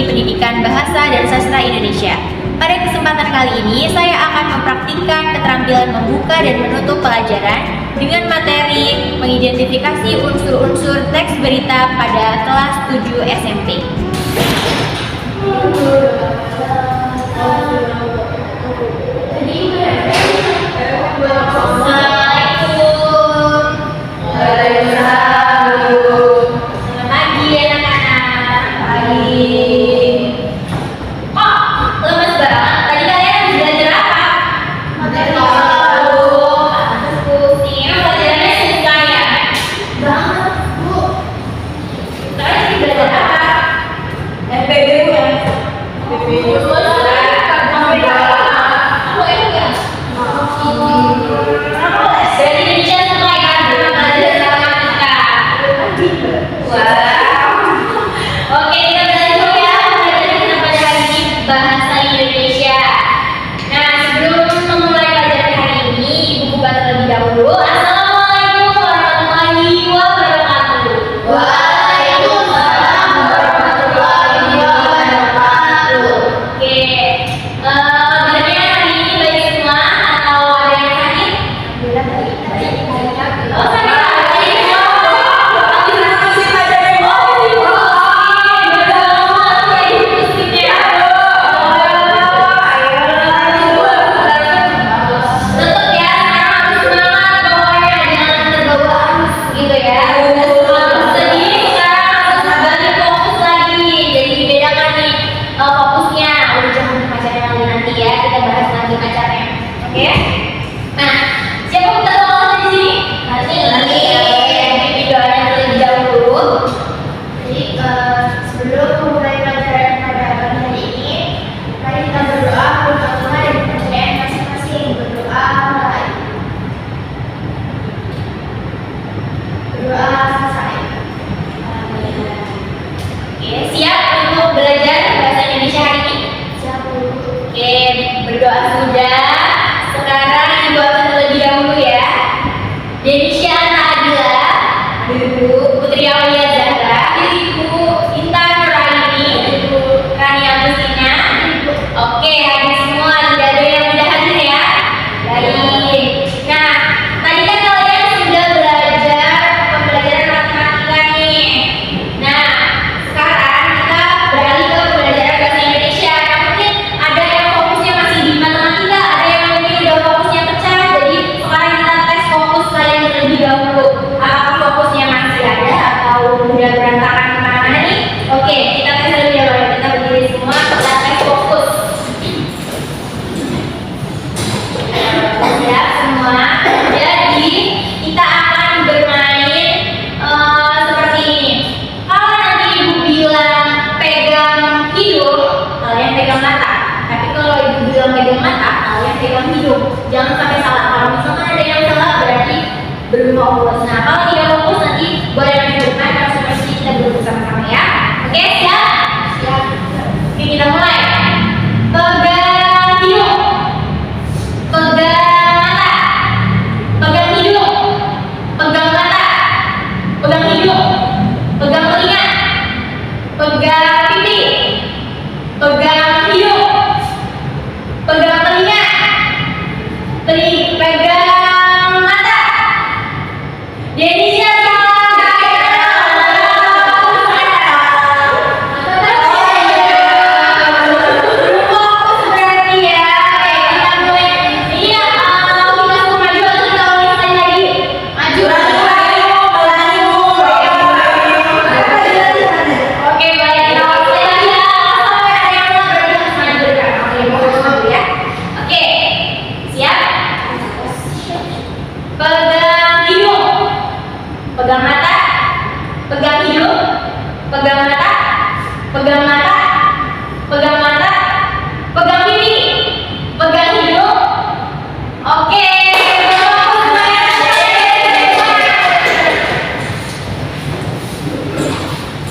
Pendidikan Bahasa dan Sastra Indonesia. Pada kesempatan kali ini, saya akan mempraktikkan keterampilan membuka dan menutup pelajaran dengan materi mengidentifikasi unsur-unsur teks berita pada kelas 7 SMP. Berdoa sudah, sekarang Ibu akan terlebih dahulu ya. Denisha Nadila, Ibu Putri Aulia Zahra, Ibu Intan Nuraini, Ibu Rani Agustina. Oke, hadir semua, tidak ada yang tidak hadir ya. Baik. Nah, tadi kan kalian sudah belajar pembelajaran matematika nih. Nah, sekarang kita beralih ke pembelajaran bahasa Indonesia. Mungkin ada yang fokusnya masih di matematika, ada yang mungkin udah fokusnya pecah. Jadi sekarang kita tes fokus kalian terlebih dahulu. Apakah fokusnya masih ada atau udah berantakan kemana-mana nih? Oke, kita tes terlebih dahulu. Kita berdiri semua, kita tes fokus. Siap semua. Jadi kita akan bermain seperti ini. Kalau nanti Ibu bilang pegang hidung, kalian pegang mata. Tapi kalau Ibu bilang pegang mata, kalian pegang hidung. Jangan sampai salah. Kalau misalkan ada yang salah, berarti belum fokus. Nah, kalau tidak fokus nanti boleh lanjutkan. Kalau seperti kita duduk bersama-sama ya. Oke, siap? Siap. Oke, kita mulai. Pegang hidung. Pegang mata. Pegang hidung. Pegang mata. Pegang hidung. Pegang telinga. Pegang pipi. Pegang hidung. Pegang telinga. Pegang mata. Denisha pegang mata, pegang hidung, pegang mata, pegang mata, pegang mata, pegang pipi, pegang hidung. Oke.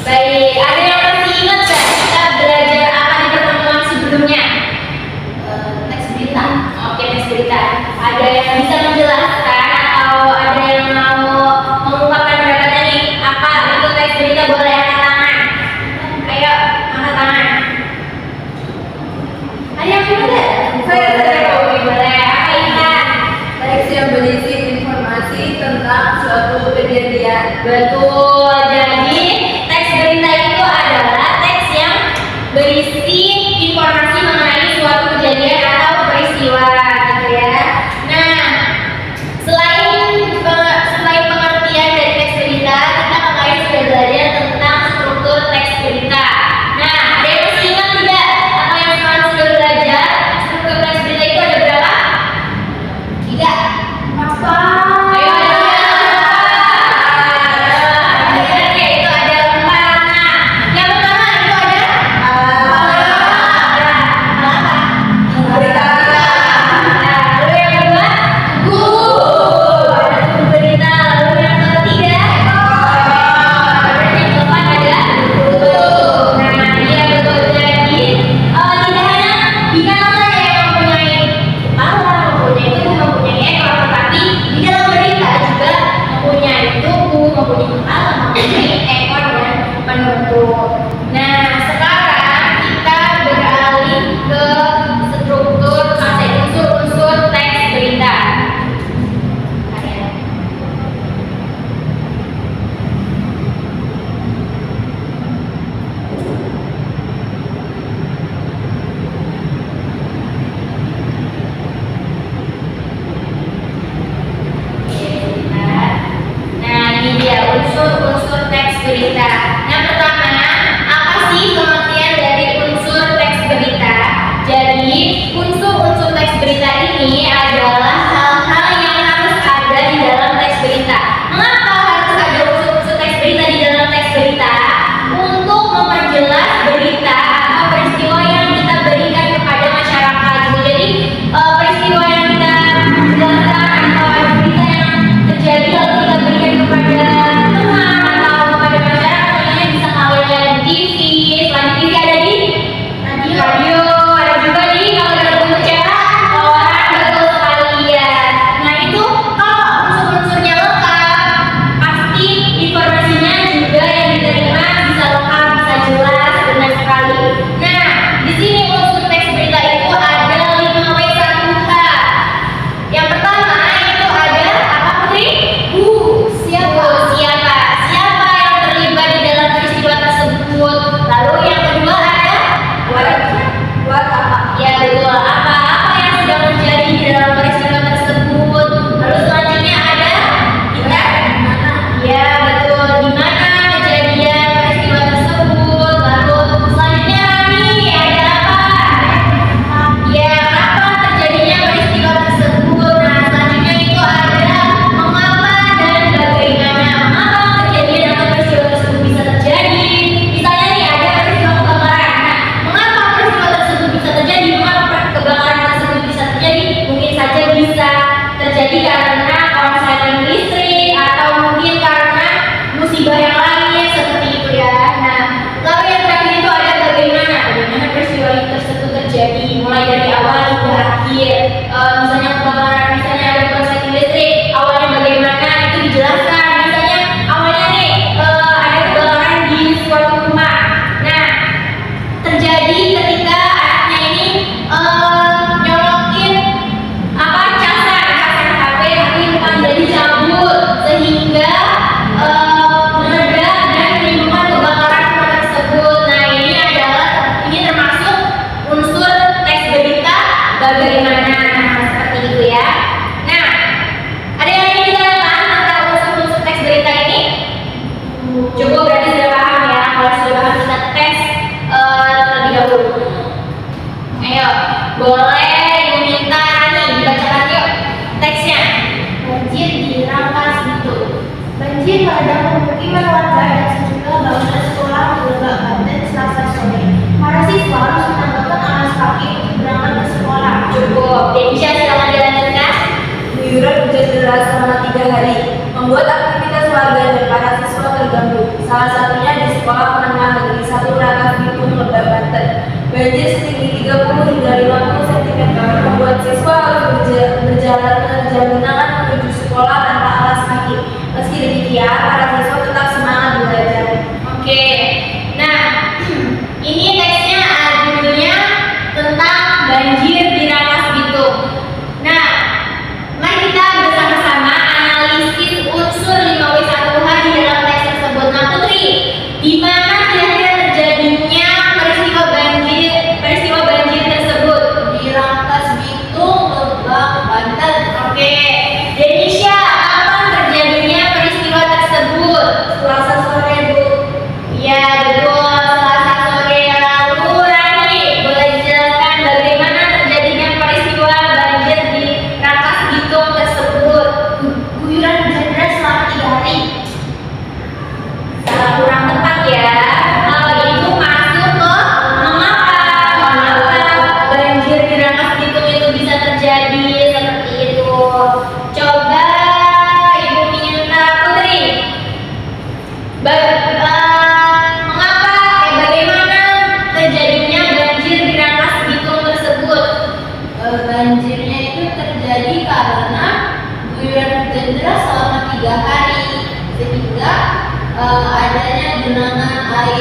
Baik, ada yang masih ingat nggak kita belajar apa di pertemuan sebelumnya? Teks berita. Oke, teks berita. Ada yang bisa menjelaskan atau ada yang mau mengungkapkan pendapatnya nih? Apa itu teks berita? Boleh angkat tangan. Ayo, angkat tangan. menutup. Nah, sekarang kita beralih ke struktur unsur-unsur teks berita. Unsur-unsur teks berita. Yang pertama, apa sih pengertian dari unsur teks berita? Jadi, unsur-unsur teks berita ini adalah hal-hal yang harus ada di dalam teks berita. Mengapa harus ada unsur-unsur teks berita di dalam teks berita? Untuk memperjelas berita atau peristiwa yang kita berikan kepada masyarakat. Jadi, peristiwa yang kita jelaskan atau ada berita yang terjadi lalu kita berikan kepada TV, selain TV ada di radio, ada juga di kalau dalam bentuk cetak, koran, betul sekali ya. Nah itu kalau unsur-unsurnya lengkap, pasti informasinya juga yang diterima bisa lengkap, bisa jelas, benar sekali. Nah di sini unsur teks berita itu ada 5W1H. Yang pertama itu ada apa Putri? Siapa yang terlibat di dalam peristiwa tersebut. Lalu yang kedua ada buat apa? Ya betul, apa yang sedang terjadi di dalam peristiwa tersebut. Lalu selanjutnya ada kita ya betul, di mana kejadian peristiwa tersebut. Lalu selanjutnya nih ada apa? Ya kapan terjadinya peristiwa tersebut. Nah selanjutnya itu ada mengapa dan bagaimana. Mengapa kejadian atau peristiwa tersebut bisa terjadi. Misalnya nih ada peristiwa kebakaran. Nah, mengapa peristiwa tersebut bisa terjadi? Mengapa kebakaran tersebut bisa terjadi? Mungkin saja bisa terjadi karena korsleting listrik atau mungkin karena musibah yang lain seperti itu ya. Nah, lalu yang terakhir itu ada bagaimana peristiwa tersebut terjadi, mulai dari awal hingga akhir. Misalnya kebakaran, misalnya ada korsleting listrik, awalnya bagaimana itu dijelaskan. Misalnya awalnya nih ada kebakaran di suatu rumah. Nah, terjadi ketika anaknya ini nyolokin casan HP bukan jadi cabut sehingga meledak dan menimbulkan kebakaran rumah tersebut. Nah, ini termasuk unsur teks berita bagaimana. Nah, seperti itu ya. Nah, ada yang ingin ditanyakan tentang unsur-unsur teks berita ini? Cukup berarti sudah paham ya. Kalau sudah paham kita tes terlebih dahulu. Ayo, boleh diminta nih dibacakan yuk teksnya. Banjir di Rangkas Bitung. Banjir melanda pemukiman warga dan sejumlah bangunan sekolah di Lebak, Banten Selasa sore. Para siswa harus menambahkan alas kaki untuk berangkat ke sekolah. Cukup. Denisha silakan dilanjutkan. Guyuran hujan deras selama 3 hari membuat aktivitas warga dan para siswa terganggu. Salah satunya di Sekolah Menengah Negeri 1 Rangkas Bitung, Lebak, Banten. Banjir setinggi 30 hingga 50 cm membuat siswa harus berjalan menerjang genangan menuju sekolah tanpa alas kaki. Meski demikian, para siswa tetap semangat belajar. Oke. Nah, ini teksnya judulnya tentang banjir di Rangkas Bitung. Nah, mari kita bersama-sama analisis unsur 5W1H di dalam teks tersebut. Nah, Putri, di mana kira-kira terjadinya peristiwa banjir tersebut? Di Rangkas Bitung, Lebak, Banten. Oke. Denisha, kapan terjadinya peristiwa tersebut? Selasa sore, Bu. Ya, betul. Selasa sore. Lalu Rani, boleh dijelaskan bagaimana terjadinya peristiwa banjir di Rangkas Bitung tersebut? Guyuran hujan deras selama 3 hari. Salah kurang tepat ya. Itu masuk ke mengapa banjir di Rangkas Bitung itu bisa terjadi seperti itu. Coba Ibu minta Putri. Bagaimana terjadinya banjir di Rangkas Bitung tersebut? Banjirnya itu terjadi karena guyuran hujan deras selama 3 hari sehingga adanya genangan air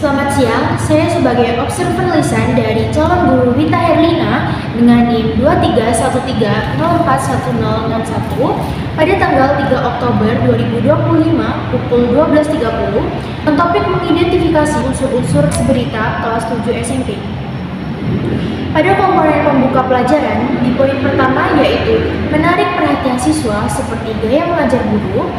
Selamat siang, saya sebagai observer lisan dari calon guru Rita Herlina dengan NIM 2313041061 pada tanggal 3 Oktober 2025 pukul 12.30 topik mengidentifikasi unsur-unsur berita kelas 7 SMP. Pada komponen pembuka pelajaran, di poin pertama yaitu menarik perhatian siswa seperti gaya mengajar guru,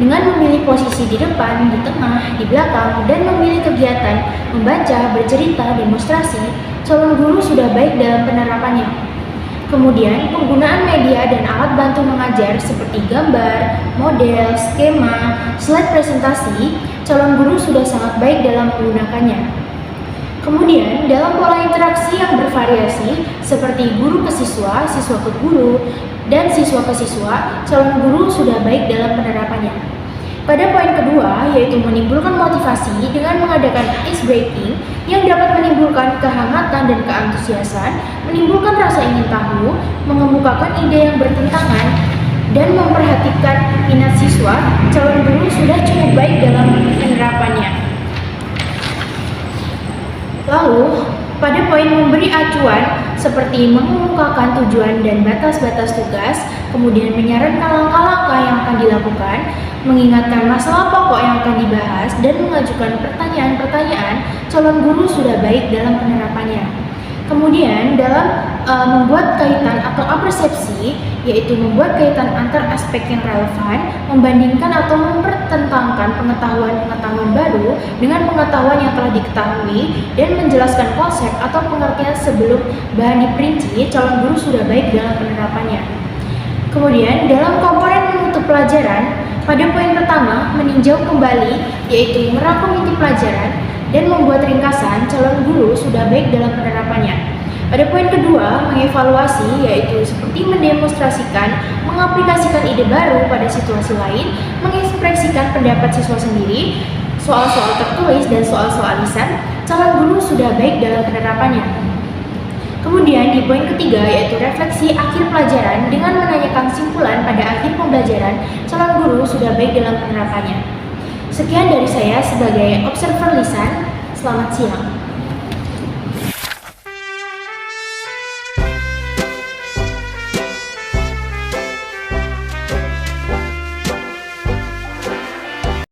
dengan memilih posisi di depan, di tengah, di belakang, dan memilih kegiatan membaca, bercerita, demonstrasi, calon guru sudah baik dalam penerapannya. Kemudian, penggunaan media dan alat bantu mengajar seperti gambar, model, skema, slide presentasi, calon guru sudah sangat baik dalam menggunakannya. Kemudian, dalam pola interaksi yang bervariasi seperti guru ke siswa, siswa ke guru, dan siswa ke siswa, calon guru sudah baik dalam penerapannya. Pada poin kedua, yaitu menimbulkan motivasi dengan mengadakan ice breaking yang dapat menimbulkan kehangatan dan keantusiasan, menimbulkan rasa ingin tahu, mengemukakan ide yang bertentangan, dan memperhatikan minat siswa, calon guru sudah cukup baik dalam penerapannya. Lalu, pada poin memberi acuan seperti mengemukakan tujuan dan batas-batas tugas, kemudian menyarankan langkah-langkah yang akan dilakukan, mengingatkan masalah pokok yang akan dibahas, dan mengajukan pertanyaan-pertanyaan, calon guru sudah baik dalam penerapannya. Kemudian dalam membuat kaitan atau apersepsi, yaitu membuat kaitan antar aspek yang relevan, membandingkan atau mempertentangkan pengetahuan-pengetahuan baru dengan pengetahuan yang telah diketahui, dan menjelaskan konsep atau pengertian sebelum bahan diperinci, calon guru sudah baik dalam penerapannya. Kemudian dalam komponen menutup pelajaran, pada poin pertama meninjau kembali, yaitu merangkum inti pelajaran dan membuat ringkasan, calon guru sudah baik dalam penerapannya. Pada poin kedua, mengevaluasi, yaitu seperti mendemonstrasikan, mengaplikasikan ide baru pada situasi lain, mengekspresikan pendapat siswa sendiri, soal-soal tertulis dan soal-soal lisan, calon guru sudah baik dalam penerapannya. Kemudian di poin ketiga, yaitu refleksi akhir pelajaran dengan menanyakan kesimpulan pada akhir pembelajaran, calon guru sudah baik dalam penerapannya. Sekian dari saya sebagai observer lisan. Selamat siang.